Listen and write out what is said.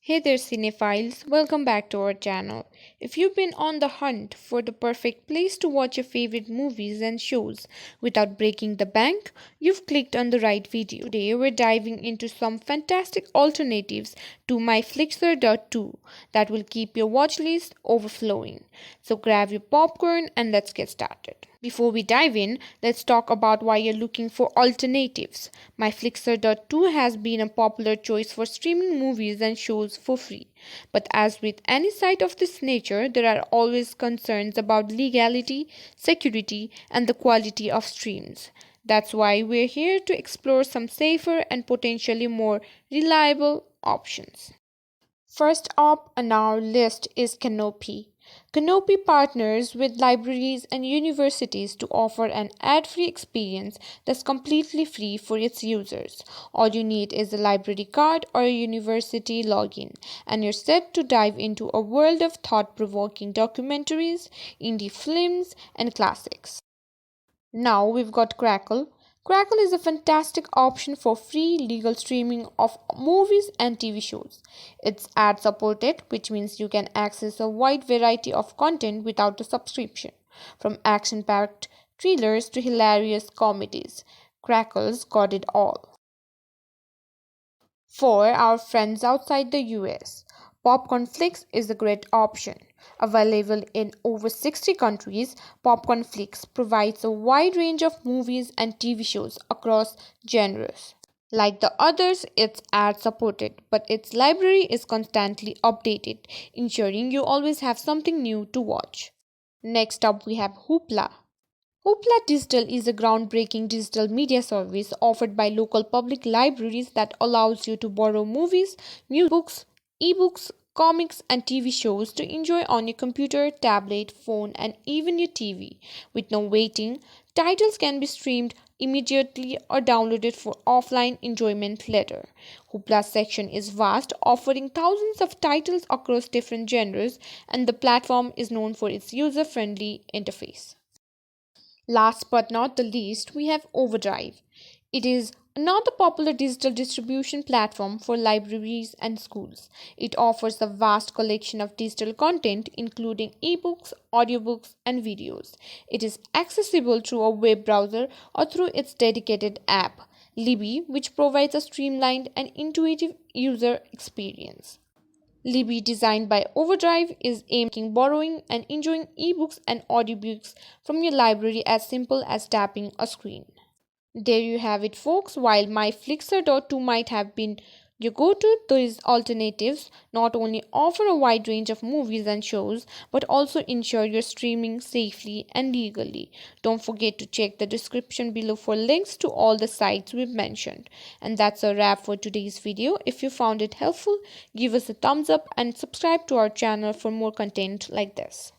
Hey there, cinephiles. Welcome back to our channel. If you've been on the hunt for the perfect place to watch your favorite movies and shows without breaking the bank, you've clicked on the right video. Today, we're diving into some fantastic alternatives to MyFLIXER.to that will keep your watch list overflowing. So grab your popcorn and let's get started. Before we dive in, let's talk about why you're looking for alternatives. MyFlixer.to has been a popular choice for streaming movies and shows for free. But as with any site of this nature, there are always concerns about legality, security, and the quality of streams. That's why we're here to explore some safer and potentially more reliable options. First up on our list is Canopy. Canopy partners with libraries and universities to offer an ad free experience that's completely free for its users. All you need is a library card or a university login, and you're set to dive into a world of thought provoking documentaries, indie films, and classics. Now we've got Crackle. Crackle is a fantastic option for free legal streaming of movies and TV shows. It's ad supported, which means you can access a wide variety of content without a subscription, from action packed thrillers to hilarious comedies. Crackle's got it all. For our friends outside the US, Popcorn Flix is a great option. Available in over 60 countries, Popcorn Flix provides a wide range of movies and TV shows across genres. Like the others, it's ad supported, but its library is constantly updated, ensuring you always have something new to watch. Next up, we have Hoopla. Hoopla Digital is a groundbreaking digital media service offered by local public libraries that allows you to borrow movies, music, books, ebooks, comics, and TV shows to enjoy on your computer, tablet, phone, and even your TV. With no waiting, titles can be streamed immediately or downloaded for offline enjoyment later. Hoopla's section is vast, offering thousands of titles across different genres, and the platform is known for its user friendly interface. Last but not the least, we have Overdrive. It is another popular digital distribution platform for libraries and schools. It offers a vast collection of digital content, including ebooks, audiobooks, and videos. It is accessible through a web browser or through its dedicated app, Libby, which provides a streamlined and intuitive user experience. Libby, designed by Overdrive, is aimed at making borrowing and enjoying ebooks and audiobooks from your library as simple as tapping a screen. There you have it, folks. While MyFlixer.to might have been your go to, these alternatives not only offer a wide range of movies and shows but also ensure you're streaming safely and legally. Don't forget to check the description below for links to all the sites we've mentioned. And that's a wrap for today's video. If you found it helpful, give us a thumbs up and subscribe to our channel for more content like this.